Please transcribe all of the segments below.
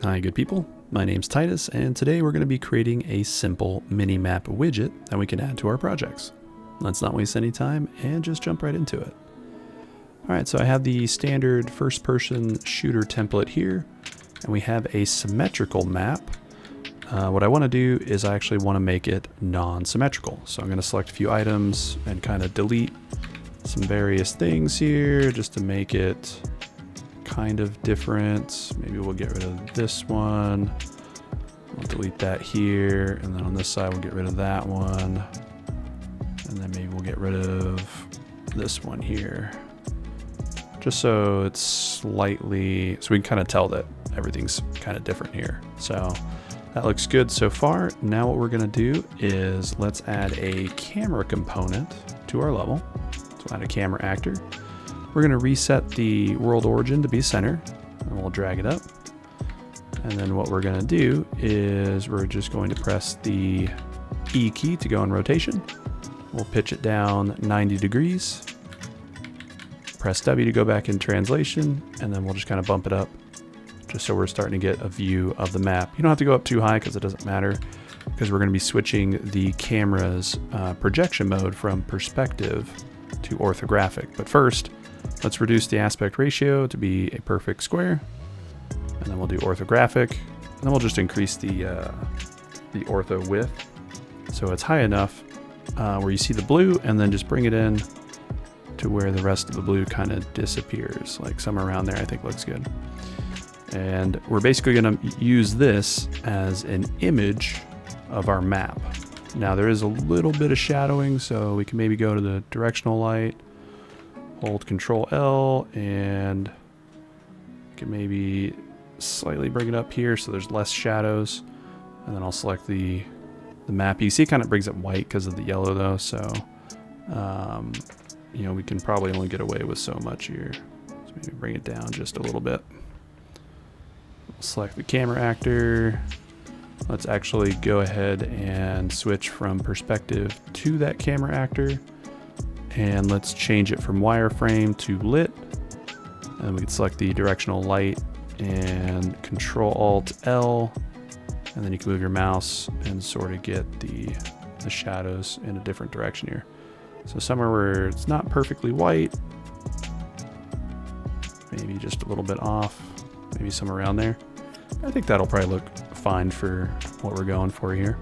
Hi good people, my name's Titus and today we're going to be creating a simple mini-map widget that we can add to our projects. Let's not waste any time and just jump right into it. Alright, so I have the standard first-person shooter template here and we have a symmetrical map. What I want to do is I actually want to make it non-symmetrical. So I'm going to select a few items and kind of delete some various things here just to make it kind of different. Maybe we'll get rid of this one. We'll delete that here, and then on this side we'll get rid of that one, and then maybe we'll get rid of this one here, just so it's slightly, so we can kind of tell that everything's kind of different here. So that looks good so far. Now what we're going to do is let's add a camera component to our level. So add a camera actor. We're going to reset the world origin to be center, and we'll drag it up. And then what we're going to do is we're just going to press the E key to go in rotation. We'll pitch it down 90 degrees. Press W to go back in translation, and then we'll just kind of bump it up just so we're starting to get a view of the map. You don't have to go up too high because it doesn't matter, because we're going to be switching the camera's projection mode from perspective to orthographic. But first, let's reduce the aspect ratio to be a perfect square, and then we'll do orthographic, and then we'll just increase the ortho width so it's high enough where you see the blue, and then just bring it in to where the rest of the blue kind of disappears, like somewhere around there I think looks good. And we're basically going to use this as an image of our map. Now there is a little bit of shadowing, so we can maybe go to the directional light, hold Control L, and we can maybe slightly bring it up here so there's less shadows. And then I'll select the map. You see it kind of brings it white because of the yellow though, so you know, we can probably only get away with so much here. So maybe bring it down just a little bit. We'll select the camera actor. Let's actually go ahead and switch from perspective to that camera actor. And let's change it from wireframe to lit. And we can select the directional light and Control Alt L. And then you can move your mouse and sort of get the shadows in a different direction here. So somewhere where it's not perfectly white, maybe just a little bit off, maybe somewhere around there. I think that'll probably look fine for what we're going for here.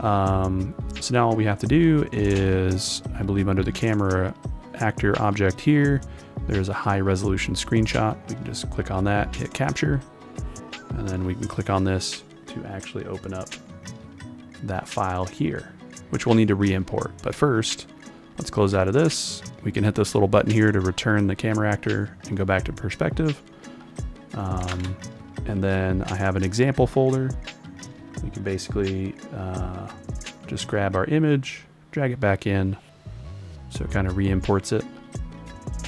So now all we have to do is, I believe under the camera actor object here, there's a high resolution screenshot. We can just click on that, hit capture, and then we can click on this to actually open up that file here, which we'll need to re-import. But first, let's close out of this. We can hit this little button here to return the camera actor and go back to perspective. And then I have an example folder. We can basically just grab our image, drag it back in, so it kind of re-imports it,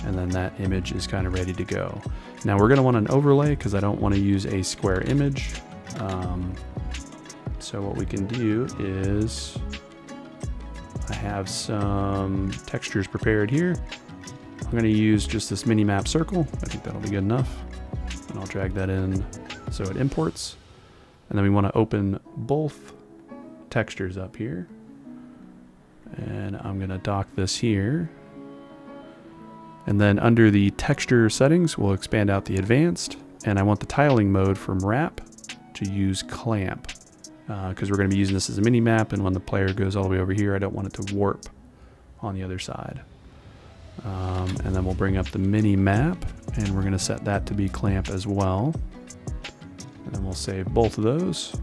and then that image is kind of ready to go. Now we're going to want an overlay because I don't want to use a square image. So what we can do is, I have some textures prepared here. I'm going to use just this mini map circle. I think that'll be good enough. And I'll drag that in so it imports. And then we want to open both textures up here. And I'm going to dock this here. And then under the texture settings, we'll expand out the advanced. And I want the tiling mode from wrap to use clamp. Because we're going to be using this as a mini map, and when the player goes all the way over here, I don't want it to warp on the other side. And then we'll bring up the mini map, and we're going to set that to be clamp as well. And then we'll save both of those.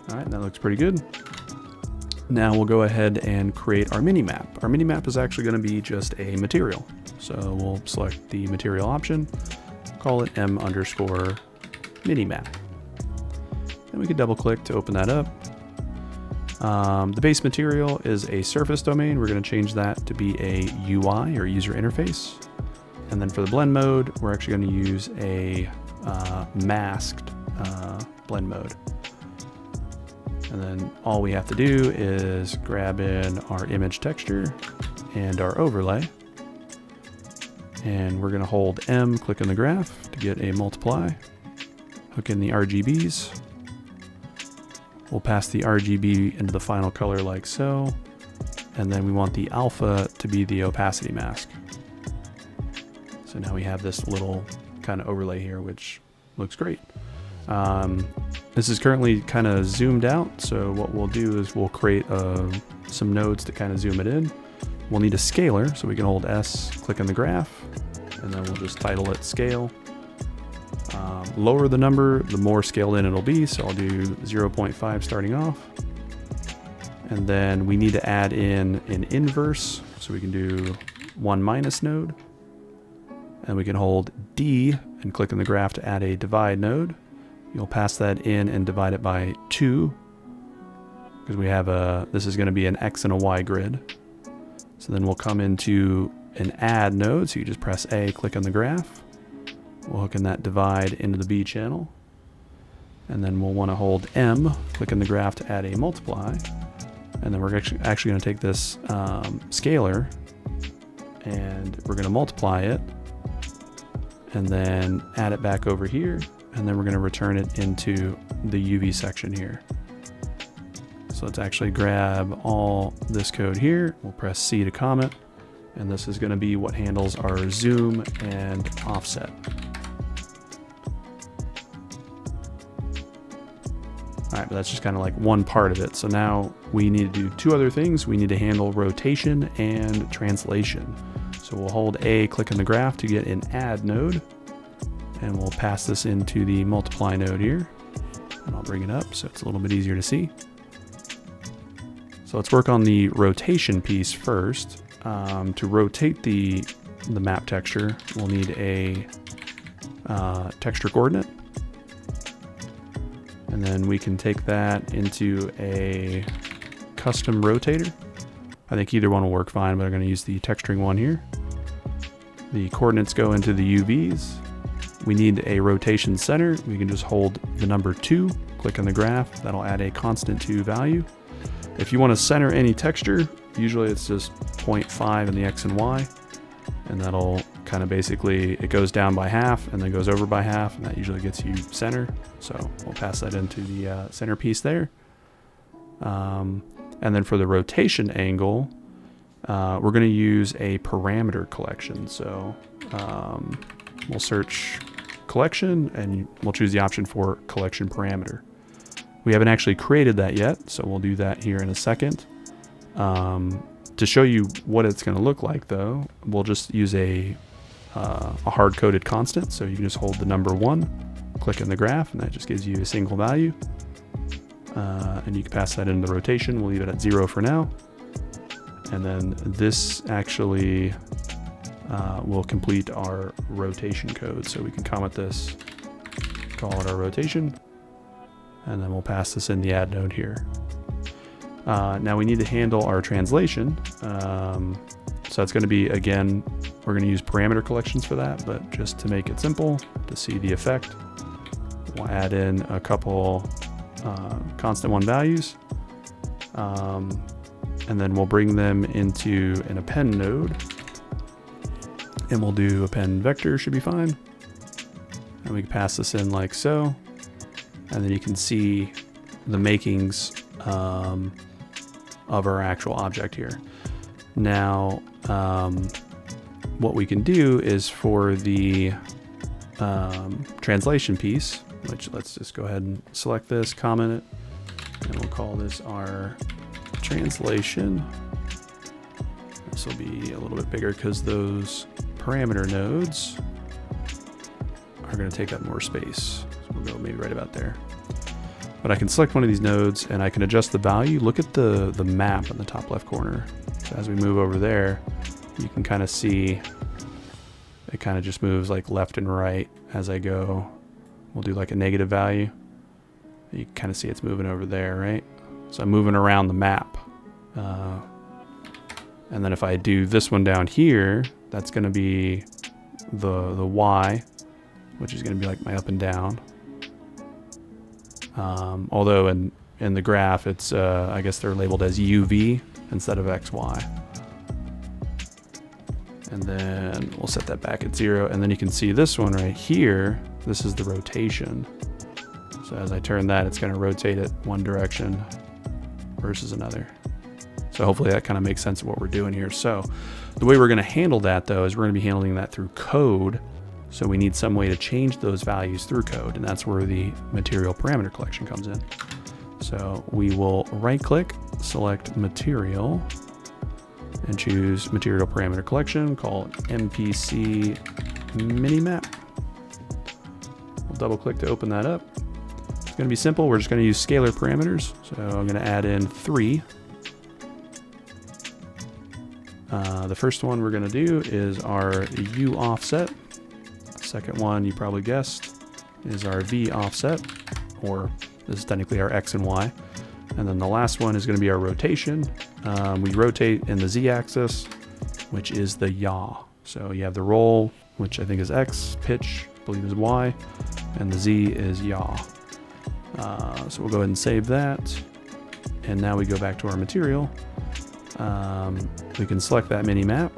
All right, that looks pretty good. Now we'll go ahead and create our mini map. Our mini map is actually going to be just a material. So we'll select the material option, call it m_minimap. And we can double click to open that up. The base material is a surface domain. We're going to change that to be a UI or user interface. And then for the blend mode, we're actually going to use a masked blend mode. And then all we have to do is grab in our image texture and our overlay. And we're going to hold M, click on the graph to get a multiply. hook in the RGBs. We'll pass the RGB into the final color like so. And then we want the alpha to be the opacity mask. So now we have this little kind of overlay here, which looks great. This is currently kind of zoomed out. So what we'll do is we'll create some nodes to kind of zoom it in. We'll need a scaler, so we can hold S, click on the graph, and then we'll just title it scale. Lower the number, the more scaled in it'll be. So I'll do 0.5 starting off. And then we need to add in an inverse. So we can do 1 minus node. And we can hold D and click on the graph to add a divide node. You'll pass that in and divide it by 2. Because we have this is going to be an X and a Y grid. So then we'll come into an add node. So you just press A, click on the graph. We'll hook in that divide into the B channel. And then we'll want to hold M, click on the graph to add a multiply. And then we're actually going to take this scalar and we're going to multiply it and then add it back over here. And then we're going to return it into the UV section here. So let's actually grab all this code here. We'll press C to comment. And this is going to be what handles our zoom and offset. All right, but that's just kind of like one part of it. So now we need to do two other things. We need to handle rotation and translation. So we'll hold A, click on the graph to get an add node. And we'll pass this into the multiply node here. And I'll bring it up so it's a little bit easier to see. So let's work on the rotation piece first. To rotate the map texture, we'll need a texture coordinate. And then we can take that into a custom rotator. I think either one will work fine, but I'm going to use the texturing one here. The coordinates go into the UVs. We need a rotation center. We can just hold the number 2, click on the graph. That'll add a constant 2 value. If you want to center any texture, usually it's just 0.5 in the X and Y. And that'll kind of basically, it goes down by half and then goes over by half, and that usually gets you center. So we'll pass that into the center piece there. And then for the rotation angle, we're going to use a parameter collection. So we'll search collection and we'll choose the option for collection parameter. We haven't actually created that yet, so we'll do that here in a second. To show you what it's going to look like though, we'll just use a hard-coded constant. So you can just hold the number 1, click in the graph, and that just gives you a single value. And you can pass that into the rotation. We'll leave it at 0 for now. And then this actually will complete our rotation code. So we can comment this, call it our rotation, and then we'll pass this in the add node here. Now we need to handle our translation. So it's going to be, again, we're going to use parameter collections for that, but just to make it simple, to see the effect, we'll add in a couple constant 1 values. And then we'll bring them into an append node. And we'll do append vector, should be fine. And we can pass this in like so. And then you can see the makings of our actual object here. Now, what we can do is for the translation piece, which let's just go ahead and select this, comment it, and we'll call this our translation. This will be a little bit bigger because those parameter nodes are going to take up more space. So we'll go maybe right about there. But I can select one of these nodes and I can adjust the value. Look at the map in the top left corner. So as we move over there, you can kind of see it kind of just moves like left and right as I go. We'll do like a negative value. You can kind of see it's moving over there, right? So I'm moving around the map. And then if I do this one down here, that's going to be the Y, which is going to be like my up and down. Although in the graph, it's I guess they're labeled as UV instead of XY. And then we'll set that back at 0. And then you can see this one right here. This is the rotation. So as I turn that, it's going to rotate it one direction versus another. So hopefully that kind of makes sense of what we're doing here. So the way we're going to handle that, though, is we're going to be handling that through code. So we need some way to change those values through code, and that's where the material parameter collection comes in. So we will right-click, select material, and choose material parameter collection, call it MPC minimap. We'll double-click to open that up. It's going to be simple. We're just going to use scalar parameters. So I'm going to add in 3. The first one we're going to do is our U offset. Second one, you probably guessed, is our V offset, or this is technically our X and Y. And then the last one is going to be our rotation. We rotate in the Z axis, which is the yaw. So you have the roll, which I think is X, pitch, I believe is Y, and the Z is yaw. So we'll go ahead and save that. And now we go back to our material. We can select that mini map,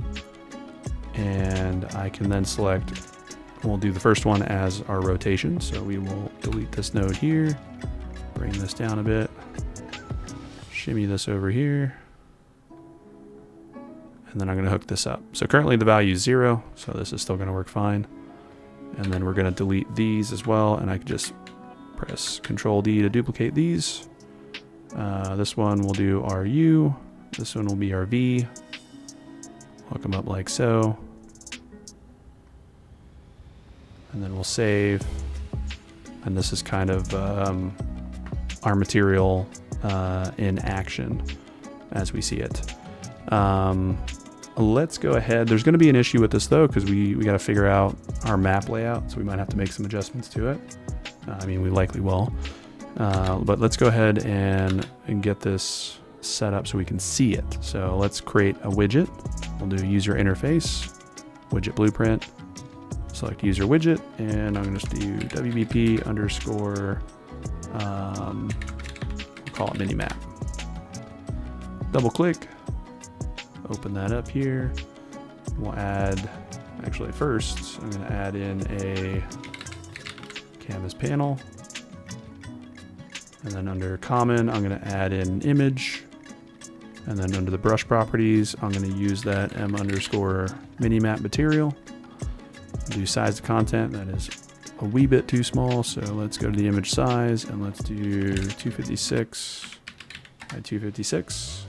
and I can then select, we'll do the first one as our rotation. So we will delete this node here, bring this down a bit, shimmy this over here, and then I'm going to hook this up. So currently the value is 0, so this is still going to work fine. And then we're going to delete these as well, and I can just press Control D to duplicate these. This one will do our U. This one will be our V. Hook them up like so. And then we'll save. And this is kind of our material in action as we see it. Let's go ahead. There's going to be an issue with this though, because we got to figure out our map layout. So we might have to make some adjustments to it. I mean, we likely will. But let's go ahead and get this set up so we can see it. So let's create a widget. We'll do user interface, widget blueprint, select user widget, and I'm going to just do WBP underscore, we'll call it minimap. Double click, open that up here. We'll add, actually first, I'm going to add in a canvas panel. And then under common, I'm going to add in an image. And then under the brush properties, I'm going to use that M underscore minimap material. Do size of content, that is a wee bit too small. So let's go to the image size and let's do 256 by 256.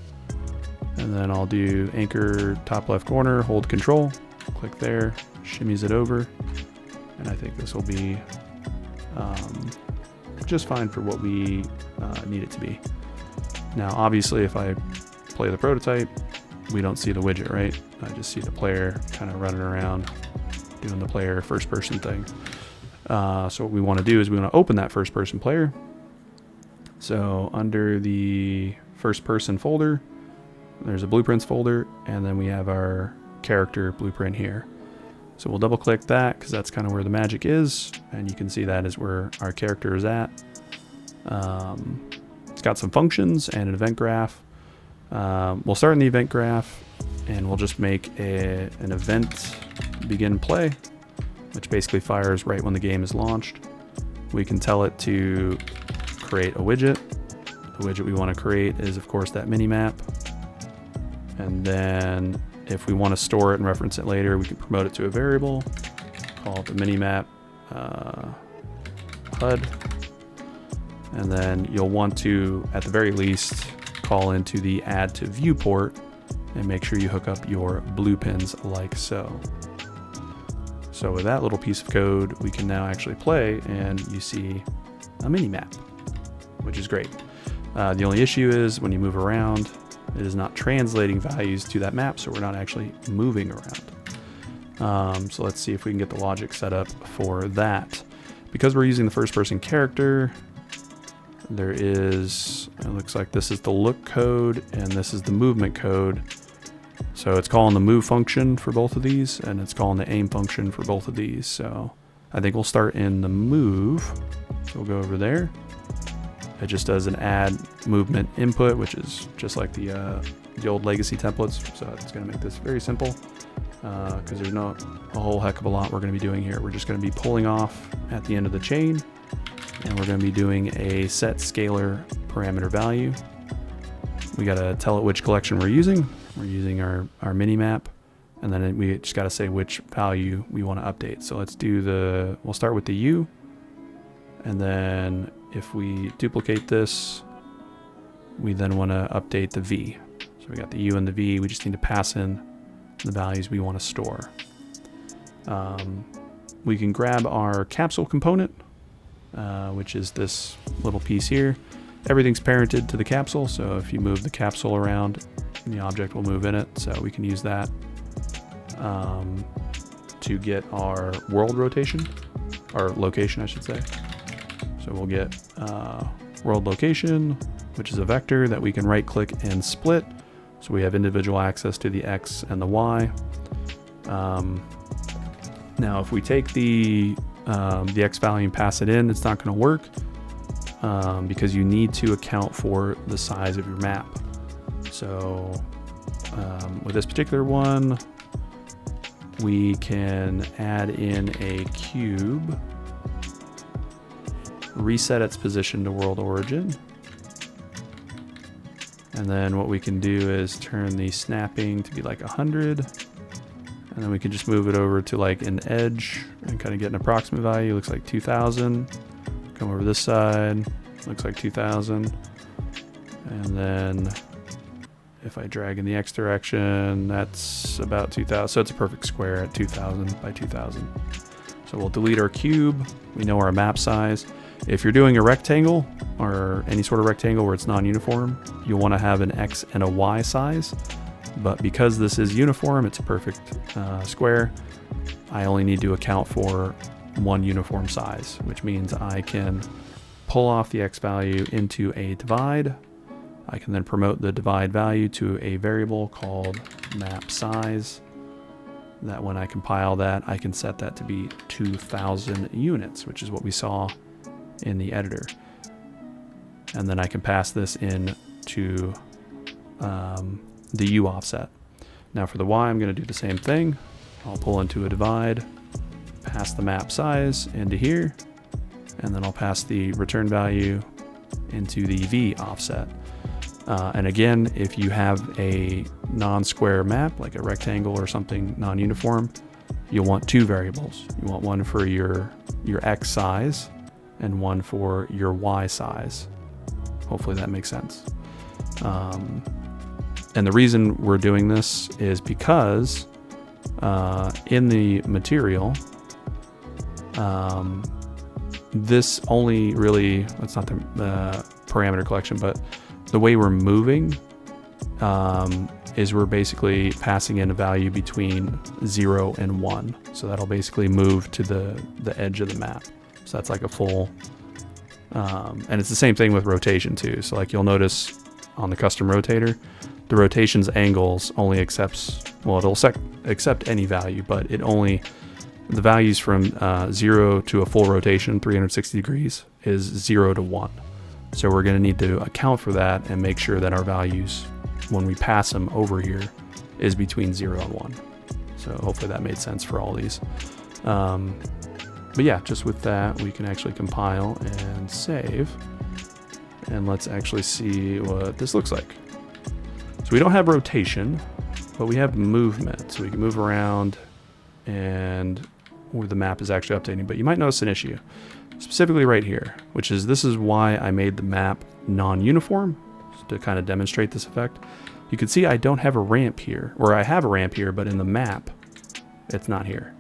And then I'll do anchor top left corner, hold control, click there, shimmies it over. And I think this will be just fine for what we need it to be. Now, obviously, if I play the prototype, we don't see the widget, right? I just see the player kind of running around doing the player first person thing. So what we want to do is we want to open that first person player. So under the first person folder, there's a blueprints folder, and then we have our character blueprint here. So we'll double click that because that's kind of where the magic is. And you can see that is where our character is at. It's got some functions and an event graph. We'll start in the event graph and we'll just make an event begin play, which basically fires right when the game is launched. We can tell it to create a widget. The widget we want to create is, of course, that mini map. And then if we want to store it and reference it later, we can promote it to a variable, call it the minimap HUD. And then you'll want to, at the very least, call into the add to viewport and make sure you hook up your blue pins like so. So with that little piece of code, we can now actually play and you see a mini map, which is great. The only issue is when you move around, it is not translating values to that map, so we're not actually moving around. So let's see if we can get the logic set up for that. Because we're using the first person character, there is, it looks like this is the look code and this is the movement code. So it's calling the move function for both of these and it's calling the aim function for both of these. So I think we'll start in the move. So we'll go over there. It just does an add movement input, which is just like the old legacy templates. So it's going to make this very simple because there's not a whole heck of a lot we're going to be doing here. We're just going to be pulling off at the end of the chain. and we're going to be doing a set scalar parameter value. We got to tell it which collection we're using. We're using our mini map, and then we just got to say which value we want to update. So let's do we'll start with the U, and then if we duplicate this, we then want to update the V. So we got the U and the V. We just need to pass in the values we want to store. We can grab our capsule component, which is this little piece here. Everything's parented to the capsule, so if you move the capsule around, the object will move in it. So we can use that to get our world rotation, or location, I should say. So we'll get world location, which is a vector that we can right click and split. So we have individual access to the X and the Y. Now, if we take the X value and pass it in, it's not going to work because you need to account for the size of your map. So with this particular one, we can add in a cube, reset its position to world origin. And then what we can do is turn the snapping to be like 100. And then we can just move it over to like an edge and kind of get an approximate value. Looks like 2000. Come over this side, looks like 2000. And then if I drag in the X direction, that's about 2000. So it's a perfect square at 2000 by 2000. So we'll delete our cube. We know our map size. If you're doing a rectangle or any sort of rectangle where it's non-uniform, you'll want to have an X and a Y size. But because this is uniform, it's a perfect square. I only need to account for one uniform size, which means I can pull off the X value into a divide. I can then promote the divide value to a variable called map size. That when I compile that, I can set that to be 2000 units, which is what we saw in the editor. And then I can pass this in to the U offset. Now for the Y, I'm going to do the same thing. I'll pull into a divide, pass the map size into here, and then I'll pass the return value into the V offset. And again, if you have a non-square map, like a rectangle or something non-uniform, you'll want two variables. You want one for your X size and one for your Y size. Hopefully that makes sense. And the reason we're doing this is because in the material, this only really, it's not the parameter collection, but the way we're moving is we're basically passing in a value between 0 and 1. So that'll basically move to the edge of the map. So that's like a full, and it's the same thing with rotation too. So like you'll notice on the custom rotator, the rotation's angles only accepts, well, it'll accept any value, but it only, the values from 0 to a full rotation, 360 degrees, is 0 to 1. So we're going to need to account for that and make sure that our values, when we pass them over here, is between 0 and 1. So hopefully that made sense for all these. But yeah, just with that, we can actually compile and save. And let's actually see what this looks like. So we don't have rotation, but we have movement. So we can move around and where the map is actually updating. But you might notice an issue, specifically right here, which is this is why I made the map non-uniform, to kind of demonstrate this effect. You can see I don't have a ramp here, or I have a ramp here, but in the map, it's not here.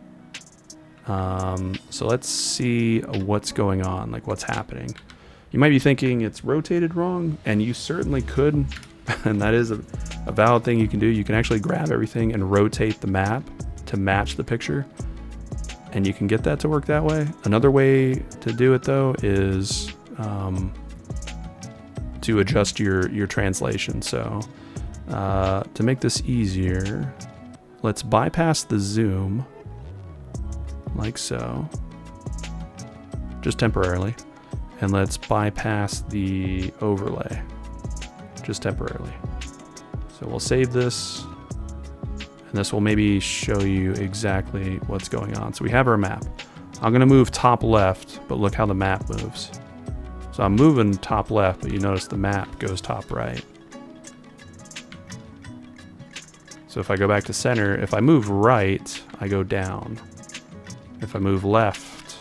So let's see what's going on, like what's happening. You might be thinking it's rotated wrong, and you certainly could, and that is a valid thing you can do. You can actually grab everything and rotate the map to match the picture, and you can get that to work that way. Another way to do it though is to adjust your translation. So to make this easier, let's bypass the zoom like so, just temporarily. And let's bypass the overlay, just temporarily. So we'll save this, and this will maybe show you exactly what's going on. So we have our map. I'm gonna move top left, but look how the map moves. So I'm moving top left, but you notice the map goes top right. So if I go back to center, if I move right, I go down. If I move left,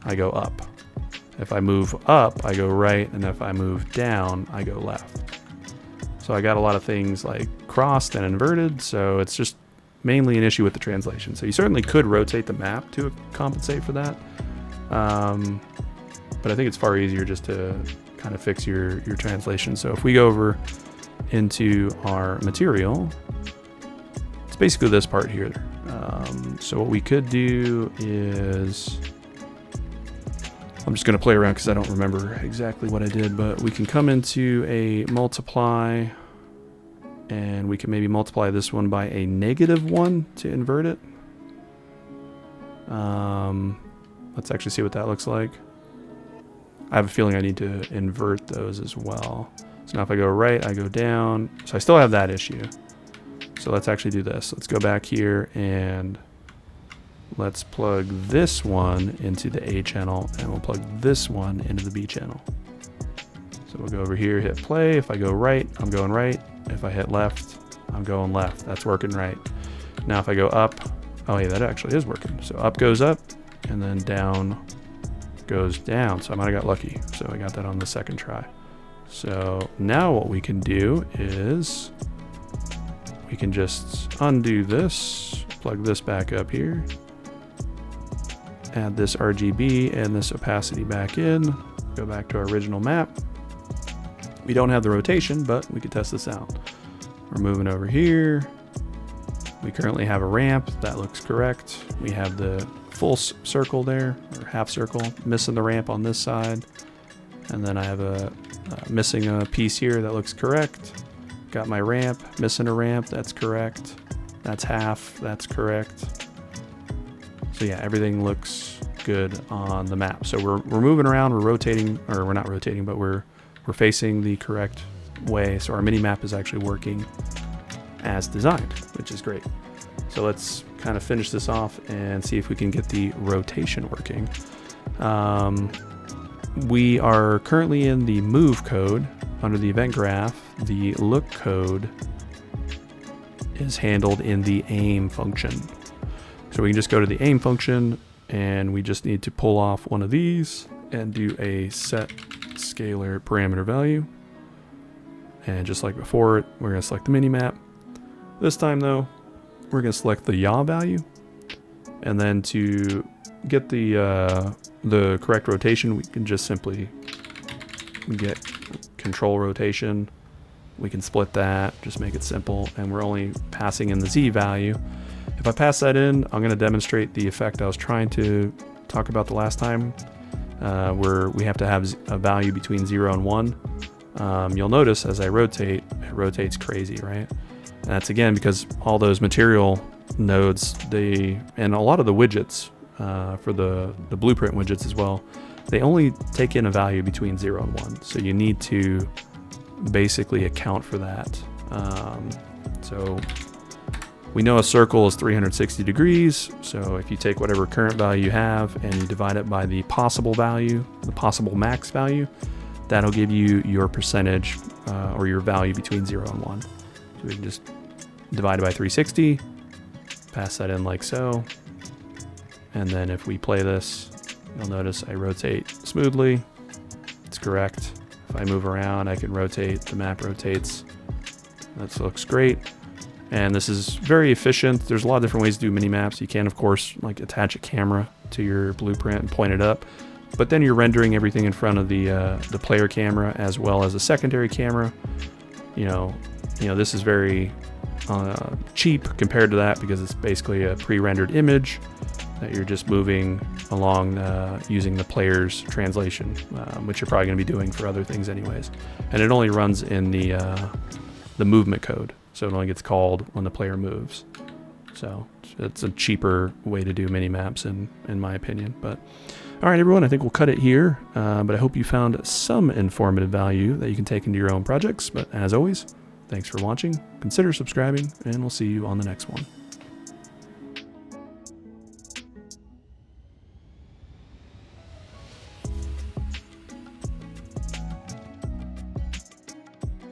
I go up. If I move up, I go right, and if I move down, I go left. So I got a lot of things like crossed and inverted, so it's just mainly an issue with the translation. So you certainly could rotate the map to compensate for that. But I think it's far easier just to kind of fix your translation. So if we go over into our material, it's basically this part here. So what we could do is, I'm just going to play around because I don't remember exactly what I did, but we can come into a multiply, and we can maybe multiply this one by a -1 to invert it. Let's actually see what that looks like. I have a feeling I need to invert those as well. So now if I go right, I go down. So I still have that issue. So let's actually do this. Let's go back here and let's plug this one into the A channel, and we'll plug this one into the B channel. So we'll go over here, hit play. If I go right, I'm going right. If I hit left, I'm going left. That's working right. Now if I go up, oh yeah, that actually is working. So up goes up, and then down goes down. So I might have got lucky. So I got that on the second try. So now what we can do is we can just undo this, plug this back up here, add this RGB and this opacity back in, go back to our original map. We don't have the rotation, but we could test this out. We're moving over here. We currently have a ramp. That looks correct. We have the full circle there, or half circle, missing the ramp on this side. And then I have a missing a piece here that looks correct. Got my ramp, missing a ramp, that's correct. That's half, that's correct. So yeah, everything looks good on the map. So we're moving around, we're rotating, or we're not rotating, but we're facing the correct way. So our mini map is actually working as designed, which is great. So let's kind of finish this off and see if we can get the rotation working. We are currently in the move code under the event graph. The look code is handled in the aim function. So we can just go to the aim function, and we just need to pull off one of these and do a set scalar parameter value. And just like before, we're going to select the mini map. This time though, we're going to select the yaw value, and then to get the correct rotation, we can just simply get control rotation. We can split that, just make it simple, and we're only passing in the Z value. If I pass that in, I'm going to demonstrate the effect I was trying to talk about the last time, where we have to have a value between 0 and 1. You'll notice as I rotate, it rotates crazy, right? And that's again because all those material nodes, and a lot of the widgets, for the blueprint widgets as well, they only take in a value between 0 and 1. So you need to basically account for that. So we know a circle is 360 degrees. So if you take whatever current value you have and you divide it by the possible value, the possible max value, that'll give you your percentage or your value between 0 and 1. So we can just divide it by 360, pass that in like so. And then if we play this, you'll notice I rotate smoothly. It's correct. If I move around, I can rotate. The map rotates. That looks great. And this is very efficient. There's a lot of different ways to do mini maps. You can, of course, like attach a camera to your blueprint and point it up. But then you're rendering everything in front of the player camera as well as a secondary camera. You know, this is very cheap compared to that because it's basically a pre-rendered image that you're just moving along using the player's translation, which you're probably going to be doing for other things anyways. And it only runs in the movement code, so it only gets called when the player moves. So it's a cheaper way to do mini maps in my opinion. But all right, everyone, I think we'll cut it here. But I hope you found some informative value that you can take into your own projects. But as always, thanks for watching. Consider subscribing, and we'll see you on the next one.